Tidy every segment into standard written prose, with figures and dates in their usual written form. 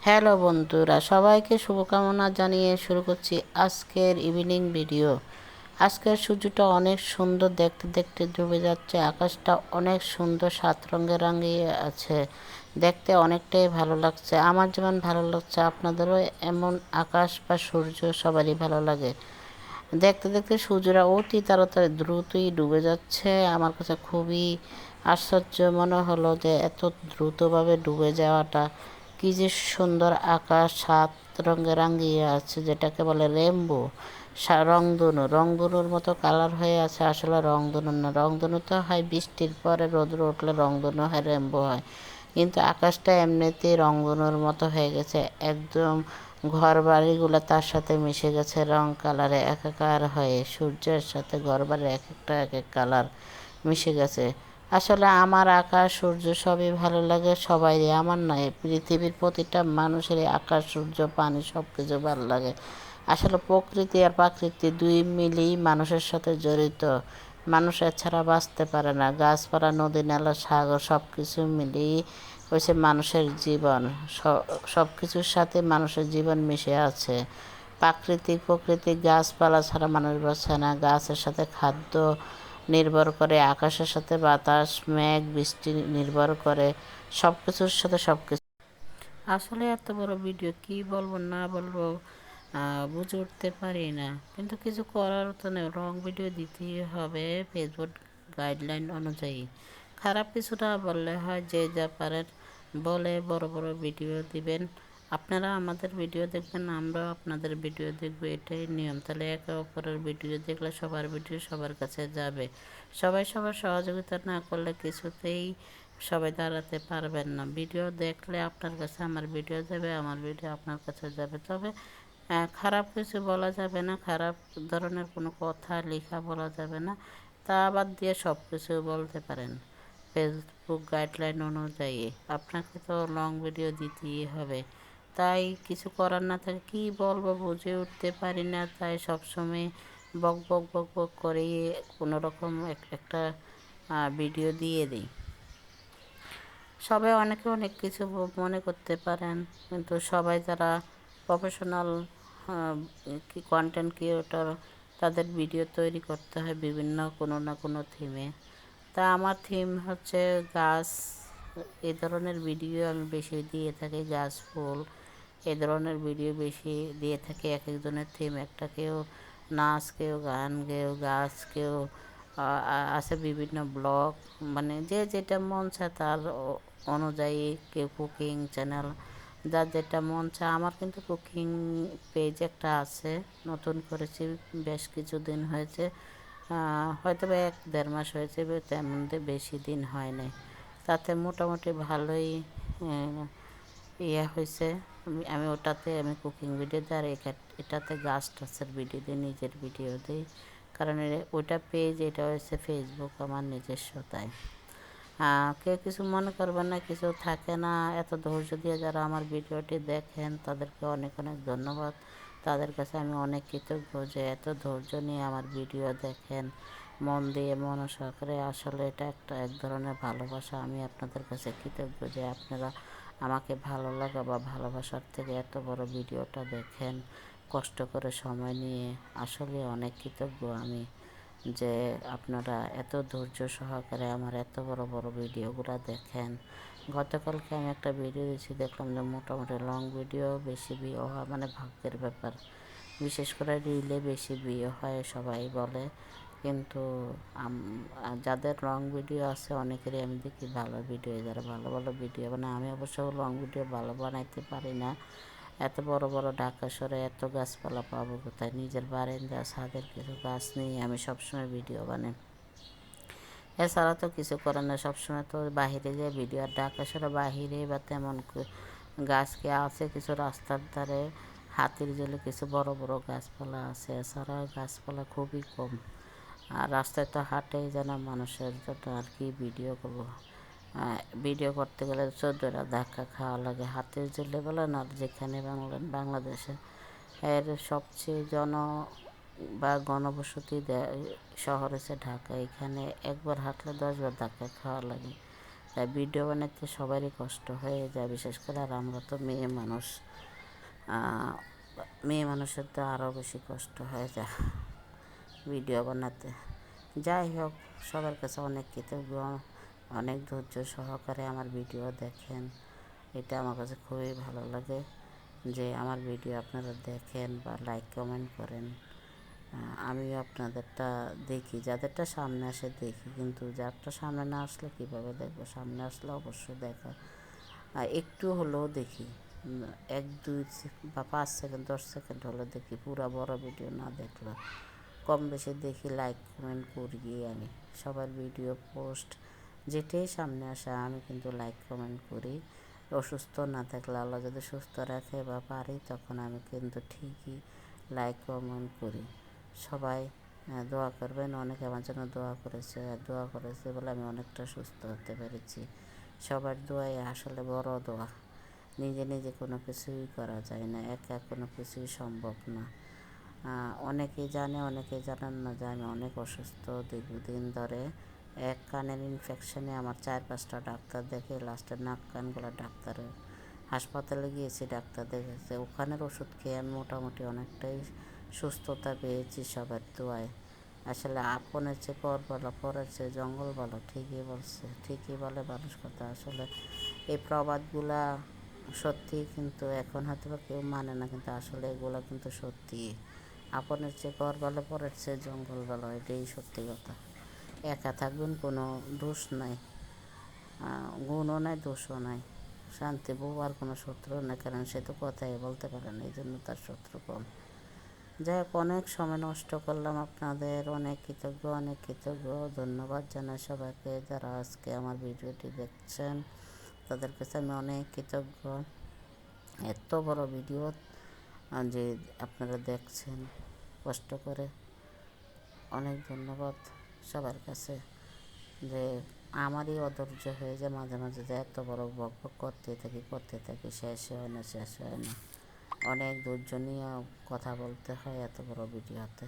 Hello বন্ধুরা, সবাইকে শুভকামনা জানিয়ে শুরু করছি আজকের ইভিনিং ভিডিও। আজকের সূর্যটা অনেক সুন্দর, দেখতে দেখতে ডুবে যাচ্ছে। আকাশটা অনেক সুন্দর, সাত রঙে রাঙিয়ে আছে। দেখতে অনেকটাই ভালো লাগছে। আমার যেমন ভালো লাগছে, আপনাদেরও এমন আকাশ বা সূর্য সবারই ভালো লাগে। দেখতে দেখতে সূর্যরা অতি তাড়াতাড়ি দ্রুতই ডুবে যাচ্ছে। আমার কাছে খুবই আশ্চর্য মনে হলো যে এত দ্রুতভাবে ডুবে যাওয়াটা। কী যে সুন্দর আকাশ, সাত রঙে রাঙিয়ে আছে, যেটাকে বলে রেনবো। রংধনু, রংধনুর মতো কালার হয়ে আছে। আসলে রংধনু না, রংধনু তো হয় বৃষ্টির পরে, রোদ্র উঠলে রংধনু হয়, রেনবো হয়। কিন্তু আকাশটা এমনিতেই রংধনুর মতো হয়ে গেছে একদম। ঘর বাড়িগুলো তার সাথে মিশে গেছে, রং কালারে একাকার হয়ে। সূর্যের সাথে ঘর বাড়ির এক একটা এক এক কালার মিশে গেছে। আসলে আমার আকাশ সূর্য সবই ভালো লাগে সবাইরই, আমার নয়, পৃথিবীর প্রতিটা মানুষেরই আকাশ সূর্য পানি সব কিছু ভালো লাগে। আসলে প্রকৃতি আর প্রাকৃতি দুই মিলেই মানুষের সাথে জড়িত। মানুষ এছাড়া বাঁচতে পারে না। গাছপালা, নদী নালা, সাগর সব কিছু মিলেই হয়েছে মানুষের জীবন। সব কিছুর সাথে মানুষের জীবন মিশে আছে। প্রকৃতি গাছপালা ছাড়া মানুষ বাঁচে না। গাছের সাথে খাদ্য নির্ভর করে, আকাশের সাথে বাতাস, মেঘ, বৃষ্টি নির্ভর করে। সব কিছুর সাথে সব কিছু। আসলে এত বড় ভিডিও কি বলবো না বলবো বুঝে উঠতে পারি না, কিন্তু কিছু করার তো নেই। রং ভিডিও দিতেই হবে ফেসবুক গাইডলাইন অনুযায়ী। খারাপ কিছুটা বললে হয়, যে যা পারেন বলে বড় বড় ভিডিও দিবেন। আপনারা আমাদের ভিডিও দেখবেন, আমরাও আপনাদের ভিডিও দেখব, এটাই নিয়ম। তাহলে একে অপরের ভিডিও দেখলে সবার ভিডিও সবার কাছে যাবে। সবাই সবার সহযোগিতা না করলে কিছুতেই সবাই দাঁড়াতে পারবেন না। ভিডিও দেখলে আপনার কাছে আমার ভিডিও যাবে, আমার ভিডিও আপনার কাছে যাবে। তবে খারাপ কিছু বলা যাবে না, খারাপ ধরনের কোনো কথা লেখা বলা যাবে না। তা বাদ দিয়ে সব কিছু বলতে পারেন ফেসবুক গাইডলাইন অনুযায়ী। আপনাকে তো লং ভিডিও দিতেই হবে, তাই কিছু করার না থাকে। কী বলবো বুঝে উঠতে পারি না, তাই সবসময় বক বক বক বক করে কোনো রকম একটা ভিডিও দিয়ে দিই। সবাই অনেকে অনেক কিছু মনে করতে পারেন, কিন্তু সবাই যারা প্রফেশনাল কন্টেন্ট ক্রিয়েটর, তাদের ভিডিও তৈরি করতে হয় বিভিন্ন কোনো না কোনো থিমে। তা আমার থিম হচ্ছে গাছ। এই ধরনের ভিডিও আমি বেশি দিয়ে থাকি। গাছ, ফুল, এই ধরনের ভিডিও বেশি দিয়ে থাকি। এক একজনের থিম একটা, কেউ নাচ, কেউ গান, কেউ গাছ, কেউ আছে বিভিন্ন ব্লগ, মানে যে যেটা মন চায় তার অনুযায়ী। কেউ কুকিং চ্যানেল, যার যেটা মন চায়। আমার কিন্তু কুকিং পেজ একটা আছে, নতুন করেছি, বেশ কিছুদিন হয়েছে। হয়তো বা 1-1.5 মাস হয়েছে, তেমন বেশি দিন হয় নাই। তাতে মোটামুটি ভালোই হয়েছে। আমি ওটাতে আমি কুকিং ভিডিও দিই, আর এটাতে গাছ টাছের ভিডিও দিই, নিজের ভিডিও দিই। কারণ ওইটা পেজ, এটা হচ্ছে ফেসবুক আমার নিজস্ব। তাই কেউ কিছু মনে করবেন না, কিছু থাকে না। এত ধৈর্য দিয়ে যারা আমার ভিডিওটি দেখেন তাদেরকে অনেক অনেক ধন্যবাদ। তাদের কাছে আমি অনেক কৃতজ্ঞ যে এত ধৈর্য নিয়ে আমার ভিডিও দেখেন, মন দিয়ে, মন সহকারে। আসলে এটা এক ধরনের ভালোবাসা। আমি আপনাদের কাছে কৃতজ্ঞ যে আপনারা আমাকে ভালো লাগা বা ভালোবাসার থেকে এত বড় ভিডিওটা দেখেন, কষ্ট করে সময় নিয়ে। আসলে অনেক কৃতজ্ঞ আমি যে আপনারা এত ধৈর্য সহকারে আমার এত বড় বড় ভিডিওগুলো দেখেন। গতকালকে আমি একটা ভিডিও দিয়েছি, দেখলাম যে মোটামুটি লং ভিডিও বেশি ভিউ হয়, মানে ভাগ্যের ব্যাপার। বিশেষ করে রিলে বেশি ভিউ হয় সবাই বলে, কিন্তু যাদের লং ভিডিও আছে অনেকেরই আমি দেখি ভালো ভিডিও, যারা ভালো ভালো ভিডিও বানায়। আমি অবশ্য লং ভিডিও ভালো বানাইতে পারি না। এত বড় বড় ঢাকা শহরে এত গাছপালা পাবো কোথায়? নিজের বারান্দা, ছাদের কিছু গাছ নিয়ে আমি সবসময় ভিডিও বানাই। এছাড়া তো কিছু করে না, সবসময় তো বাহিরে যে ভিডিও। আর ঢাকা শহরে বাহিরে বা তেমন গাছকে আছে কিছু রাস্তার ধারে, হাতির জলে কিছু বড় বড় গাছপালা আছে। এছাড়া গাছপালা খুবই কম। আর রাস্তায় তো হাঁটেই যেন মানুষের জন্য, আর কি ভিডিও করবো। ভিডিও করতে গেলে 14টা ধাক্কা খাওয়া লাগে। হাতির জেলে বলেন আর যেখানে বাংলাদেশে এর সবচেয়ে বা ঘনবসতি শহর হচ্ছে ঢাকা। এখানে একবার হাঁটলে 10বার ধাক্কা খাওয়া লাগে। তাই ভিডিও বানাতে সবারই কষ্ট হয়ে যায়, বিশেষ করে আর আমরা তো মেয়ে মানুষ। মেয়ে মানুষের তো আরও বেশি কষ্ট হয়ে যায় ভিডিও বানাতে। যাই হোক, সবার কাছে অনেক কৃতজ্ঞ, অনেক ধৈর্য সহকারে আমার ভিডিও দেখেন। এটা আমার কাছে খুবই ভালো লাগে যে আমার ভিডিও আপনারা দেখেন বা লাইক কমেন্ট করেন। আমিও আপনাদেরটা দেখি, যাদেরটা সামনে আসে দেখি, কিন্তু যারটা সামনে না আসলে কীভাবে দেখবো? সামনে আসলে অবশ্যই দেখা, একটু হলেও দেখি, 1, 2 বা 5 সেকেন্ড 10 সেকেন্ড হলেও দেখি, পুরো বড় ভিডিও না দেখলে কম বেশি দেখি, লাইক কমেন্ট করি। আমি সবার ভিডিও পোস্ট যেটাই সামনে আসে আমি কিন্তু লাইক কমেন্ট করি। অসুস্থ না থাকলে, আল্লাহ যদি সুস্থ রাখে বা পারি, তখন আমি কিন্তু ঠিকই লাইক কমেন্ট করি। সবাই দোয়া করবেন, অনেকে আমার জন্য দোয়া করেছে বলে আমি অনেকটা সুস্থ হতে পেরেছি। সবার দোয়াই আসলে বড় দোয়া। নিজে নিজে কোনো কিছুই করা যায় না, একা কোনো কিছুই সম্ভব না। অনেকেই জানে, অনেকেই জানেন না যে আমি অনেক অসুস্থ। দীর্ঘদিন ধরে এক কানের ইনফেকশনে আমার 4-5টা ডাক্তার দেখে লাস্টে নাক কান গলার ডাক্তারের হাসপাতালে গিয়েছি, ডাক্তার দেখেছে। ওখানের ওষুধ খেয়ে আমি মোটামুটি অনেকটাই সুস্থতা পেয়েছি সবার দোয়ায়। আসলে আপনের চেয়ে পর বলা, পরের চেয়ে জঙ্গল বলো, ঠিকই বলছে, ঠিকই বলে মানুষ কথা। আসলে এই প্রবাদগুলা সত্যি, কিন্তু এখন হয়তো বা কেউ মানে না, কিন্তু আসলে এগুলো কিন্তু সত্যি। আপনের চেয়ে পর বলে, পরের চেয়ে জঙ্গল বলো, এটাই সত্যি কথা। একা থাকবেন, কোনো দোষ নাই, গুণও নাই, দোষও নাই। শান্তি বউ আর কোনো শত্রু নেই, কারণ সে তো কথাই বলতে পারে না, এই জন্য তার শত্রু কম। যাই হোক, অনেক সময় নষ্ট করলাম আপনাদের, অনেক কৃতজ্ঞ ধন্যবাদ জানাই সবাইকে যারা আজকে আমার ভিডিওটি দেখছেন। তাদের কাছে আমি অনেক কৃতজ্ঞ। এত বড় ভিডিও যে আপনারা দেখছেন কষ্ট করে, অনেক ধন্যবাদ সবার কাছে। যে আমারই অধৈর্য হয়ে যায় মাঝে মাঝে, যে এত বড় বক করতে থাকি, শেষ হয় না। অনেক ধৈর্য নিয়ে কথা বলতে হয় এত বড় ভিডিওতে।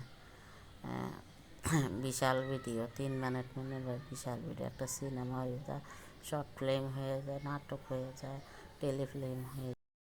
বিশাল ভিডিও, 3 মিনিট বিশাল ভিডিও। একটা সিনেমা হয়ে যায়, শর্ট ফিল্ম হয়ে যায়, নাটক হয়ে যায়, টেলিফিল্ম হয়ে যায়।